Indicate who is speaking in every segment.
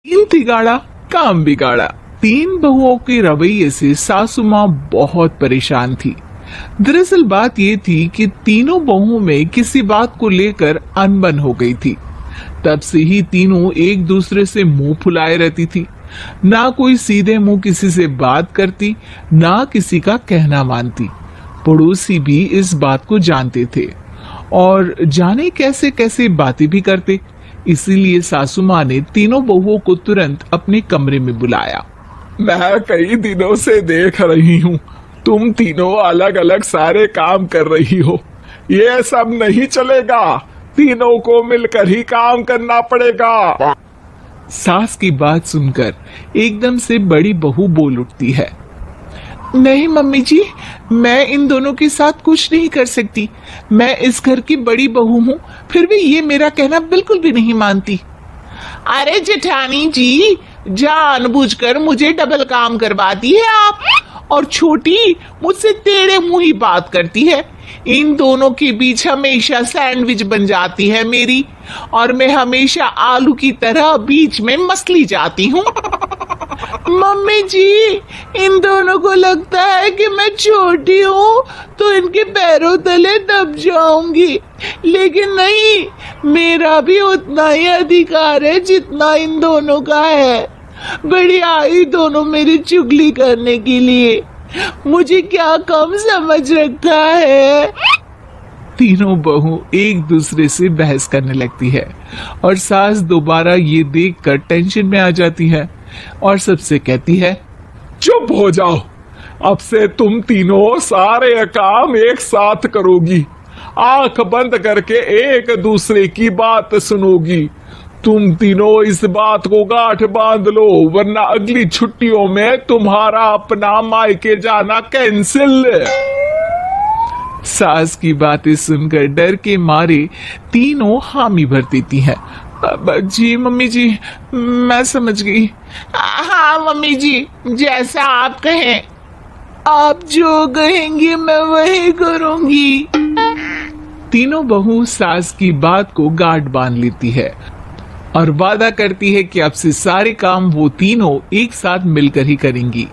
Speaker 1: तीन तिगाड़ा काम बिगाड़ा। तीन बहुओं के रवैये से सासू माँ बहुत परेशान थी। दरअसल बात ये थी कि तीनों बहुओं में किसी बात को लेकर अनबन हो गई थी। तब से ही तीनों एक दूसरे से मुंह फुलाए रहती थी। ना कोई सीधे मुंह किसी से बात करती, ना किसी का कहना मानती। पड़ोसी भी इस बात को जानते थे और जाने कैसे कैसे बातें भी करते। इसीलिए सासू माँ ने तीनों बहुओं को तुरंत अपने कमरे में बुलाया।
Speaker 2: मैं कई दिनों से देख रही हूँ, तुम तीनों अलग अलग सारे काम कर रही हो। ये सब नहीं चलेगा, तीनों को मिलकर ही काम करना पड़ेगा।
Speaker 1: सास की बात सुनकर एकदम से बड़ी बहू बोल उठती है। नहीं मम्मी जी, मैं इन दोनों के साथ कुछ नहीं कर सकती। मैं इस घर की बड़ी बहू हूँ, फिर भी ये मेरा कहना बिल्कुल भी नहीं मानती। अरे जेठानी जी, जानबूझकर मुझे डबल काम करवाती है आप, और छोटी मुझसे टेढ़े मुंह ही बात करती है। इन दोनों के बीच हमेशा सैंडविच बन जाती है मेरी, और मैं हमेशा आलू की तरह बीच में मसली जाती हूँ। मम्मी जी, इन दोनों को लगता है कि मैं छोटी हूँ तो इनके पैरों तले दब जाऊंगी, लेकिन नहीं, मेरा भी उतना ही अधिकार है जितना इन दोनों का है। बड़ी आई दोनों मेरी चुगली करने के लिए, मुझे क्या कम समझ रखा है। तीनों बहू एक दूसरे से बहस करने लगती है और सास दोबारा ये देखकर टेंशन में आ जाती है और सबसे कहती है,
Speaker 2: चुप हो जाओ, अब से तुम तीनों सारे काम एक साथ करोगी। आंख बंद करके एक दूसरे की बात सुनोगी। तुम तीनों इस बात को गांठ बांध लो, वरना अगली छुट्टियों में तुम्हारा अपना मायके जाना कैंसिल।
Speaker 1: सास की बातें सुनकर डर के मारे तीनों हामी भर देती हैं। जी मम्मी जी, मैं समझ गई। हाँ मम्मी जी, जैसा आप कहें। आप जो कहेंगी मैं वही करूंगी। तीनों बहू सास की बात को गांठ बांध लेती है और वादा करती है कि अब से सारे काम वो तीनों एक साथ मिलकर ही करेंगी।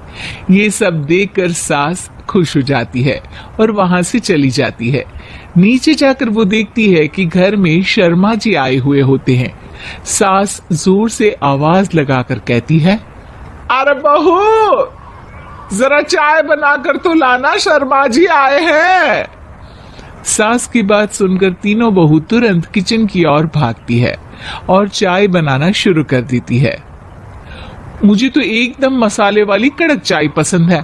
Speaker 1: ये सब देखकर सास खुश हो जाती है और वहां से चली जाती है। नीचे जाकर वो देखती है कि घर में शर्मा जी आए हुए होते हैं। सास जोर से आवाज लगाकर कहती है,
Speaker 2: अरे बहू, जरा चाय बनाकर तो लाना, शर्मा जी आए हैं।
Speaker 1: सास की बात सुनकर तीनों बहू तुरंत किचन की ओर भागती है और चाय बनाना शुरू कर देती है। मुझे तो एकदम मसाले वाली कड़क चाय पसंद है,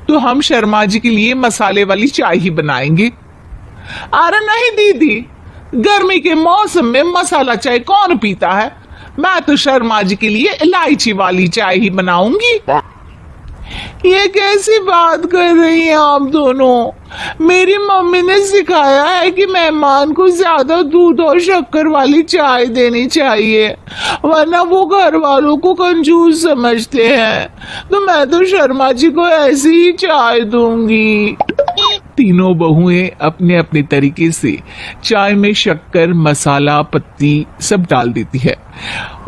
Speaker 1: तो हम शर्मा जी के लिए मसाले वाली चाय ही बनाएंगे। अरे नहीं दीदी, गर्मी के मौसम में मसाला चाय कौन पीता है? मैं तो शर्मा जी के लिए इलायची वाली चाय ही बनाऊंगी। ये कैसी बात कर रही हैं आप दोनों? मेरी मम्मी ने सिखाया है कि मेहमान को ज्यादा दूध और शक्कर वाली चाय देनी चाहिए, वरना वो घर वालों को कंजूस समझते हैं। तो मैं तो शर्मा जी को ऐसी ही चाय दूंगी। तीनों बहुएं अपने अपने तरीके से चाय में शक्कर, मसाला, पत्ती सब डाल देती है।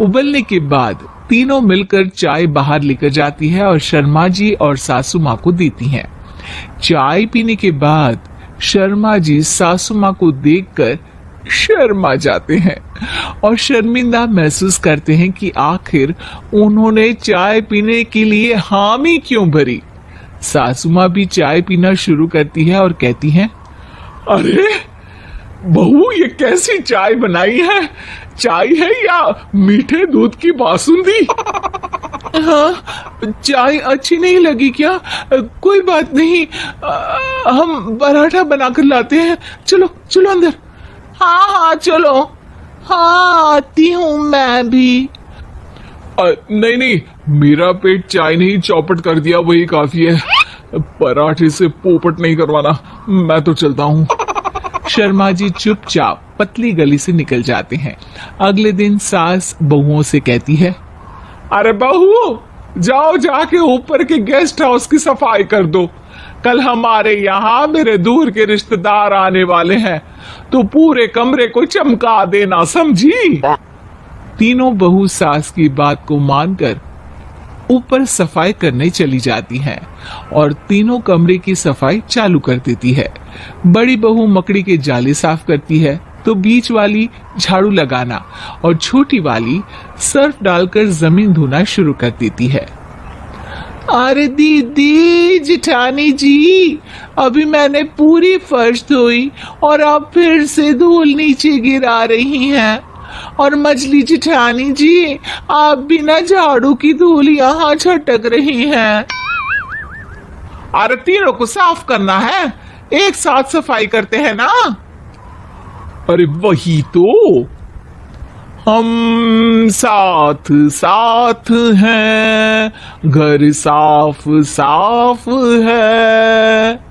Speaker 1: उबलने के बाद तीनों मिलकर चाय बाहर लेकर जाती है और शर्मा जी और सासू माँ को देती हैं। चाय पीने के बाद शर्मा जी सासू माँ को देखकर शर्मा जाते हैं और शर्मिंदा महसूस करते हैं कि आखिर उन्होंने चाय पीने के लिए हामी क्यों भरी। सासू माँ भी चाय पीना शुरू करती है और कहती हैं,
Speaker 2: अरे बहू, ये कैसी चाय बनाई है? चाय है या मीठे दूध की बासुंदी?
Speaker 1: हाँ, चाय अच्छी नहीं लगी क्या? कोई बात नहीं, हम पराठा बनाकर लाते हैं। चलो चलो अंदर। हाँ हाँ चलो। हाँ आती हूँ मैं भी।
Speaker 2: नहीं नहीं, मेरा पेट चाय नहीं चौपट कर दिया वही काफी है। पराठे से पोपट नहीं करवाना, मैं तो चलता हूँ।
Speaker 1: शर्मा जी चुपचाप पतली गली से निकल जाते हैं। अगले दिन सास बहुओं से कहती है,
Speaker 2: अरे बहू, जाओ जाके ऊपर के गेस्ट हाउस की सफाई कर दो। कल हमारे यहाँ मेरे दूर के रिश्तेदार आने वाले हैं, तो पूरे कमरे को चमका देना, समझी?
Speaker 1: तीनों बहू सास की बात को मानकर ऊपर सफाई करने चली जाती हैं और तीनों कमरे की सफाई चालू कर देती है। बड़ी बहू मकड़ी के जाले साफ करती है तो बीच वाली झाड़ू लगाना और छोटी वाली सर्फ डालकर जमीन धोना शुरू कर देती है। अरे दीदी जिठानी जी, अभी मैंने पूरी फर्श धोई और आप फिर से धूल नीचे गिरा रही हैं। और मछली जिठानी जी, आप बिना झाड़ू की धूल यहाँ छटक रही हैं। अरे तीनों को साफ करना है, एक साथ सफाई करते हैं ना।
Speaker 2: अरे वही तो, हम साथ साथ हैं, घर साफ साफ है।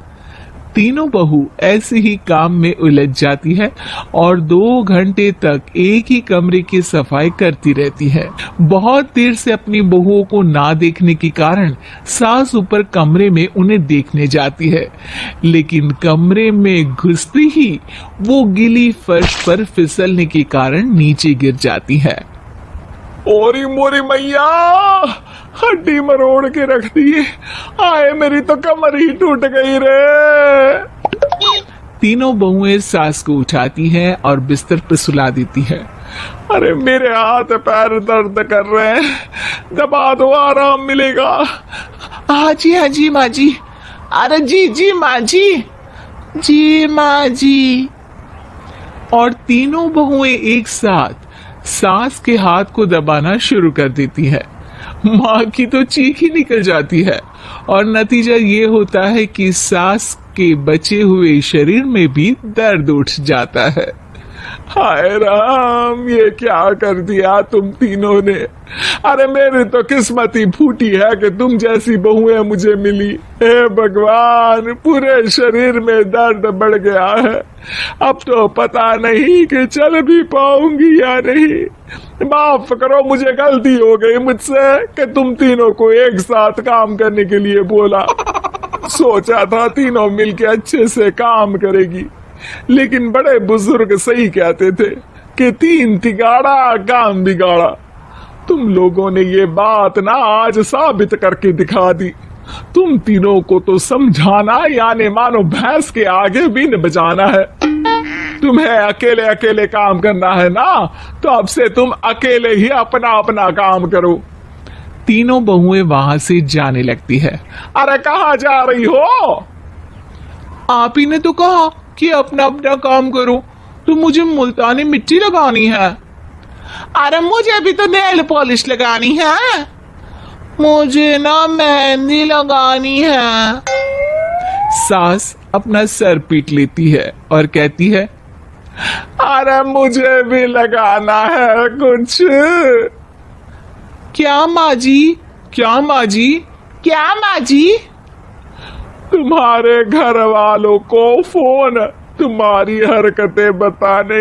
Speaker 1: तीनों बहू ऐसे ही काम में उलझ जाती है और 2 घंटे तक एक ही कमरे की सफाई करती रहती है। बहुत देर से अपनी बहुओं को ना देखने के कारण सास ऊपर कमरे में उन्हें देखने जाती है, लेकिन कमरे में घुसती ही वो गीली फर्श पर फिसलने के कारण नीचे गिर जाती है।
Speaker 2: ओरी मोरी मैया, हड्डी मरोड़ के रख दी। आए मेरी तो कमर ही टूट गई रे।
Speaker 1: तीनों बहुएं सास को उठाती हैं और बिस्तर पर सुला देती है।
Speaker 2: अरे मेरे हाथ पैर दर्द कर रहे हैं, दबा दो आराम मिलेगा।
Speaker 1: हाँ जी माँ जी। अरे जी माँ जी माँ जी। और तीनों बहुएं एक साथ सास के हाथ को दबाना शुरू कर देती है। माँ की तो चीख ही निकल जाती है और नतीजा ये होता है कि सास के बचे हुए शरीर में भी दर्द उठ जाता है।
Speaker 2: हाय राम, ये क्या कर दिया तुम तीनों ने। अरे मेरी तो किस्मत ही फूटी है कि तुम जैसी बहुएं मुझे मिली। हे भगवान, पूरे शरीर में दर्द बढ़ गया है। अब तो पता नहीं कि चल भी पाऊंगी या नहीं। माफ करो, मुझे गलती हो गई मुझसे कि तुम तीनों को एक साथ काम करने के लिए बोला। सोचा था तीनों मिलके अच्छे से काम करेगी, लेकिन बड़े बुजुर्ग सही कहते थे कि 3 तिगाड़ा काम बिगाड़ा। तुम लोगों ने ये बात ना आज साबित करके दिखा दी। तुम तीनों को तो समझाना यानी मानो भैंस के आगे बीन बजाना है। तुम्हें अकेले अकेले काम करना है ना, तो अब से तुम अकेले ही अपना अपना काम करो।
Speaker 1: तीनों बहुएं वहां से जाने लगती है।
Speaker 2: अरे कहाँ जा रही हो?
Speaker 1: आप ही ने तो कहा कि अपना अपना काम करो, तो मुझे मुल्तानी मिट्टी लगानी है। अरे मुझे भी तो नेल पॉलिश लगानी है। मुझे ना मेहंदी लगानी है। सास अपना सर पीट लेती है और कहती है,
Speaker 2: अरे मुझे भी लगाना है कुछ।
Speaker 1: क्या माँ जी? क्या माँ जी? क्या माँ जी?
Speaker 2: तुम्हारे घर वालों को फोन तुम्हारी हरकतें बताने